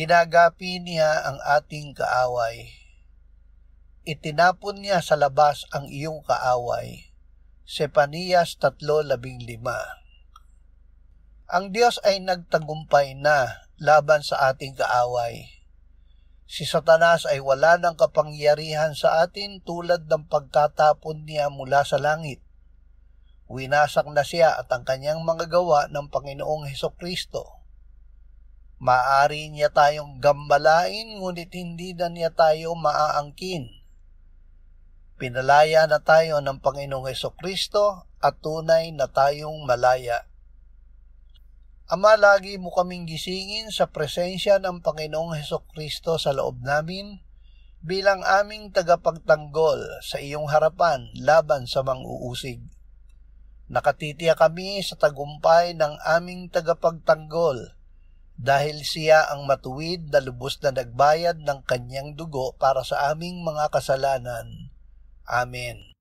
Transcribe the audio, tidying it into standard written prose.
Kinagapi niya ang ating kaaway. Itinapon niya sa labas ang iyong kaaway. Sefanias 3:15. Ang Diyos ay nagtagumpay na laban sa ating kaaway. Si Satanas ay wala ng kapangyarihan sa atin tulad ng pagkatapon niya mula sa langit. Winasak na siya at ang kanyang mga gawa ng Panginoong Hesukristo. Maaari niya tayong gambalain ngunit hindi na niya tayo maaangkin. Pinalaya na tayo ng Panginoong Hesukristo at tunay na tayong malaya. Ama, lagi mo kaming gisingin sa presensya ng Panginoong Hesukristo sa loob namin bilang aming tagapagtanggol sa iyong harapan laban sa mang-uusig. Nakatitiya kami sa tagumpay ng aming tagapagtanggol dahil siya ang matuwid na lubos na nagbayad ng kanyang dugo para sa aming mga kasalanan. Amen.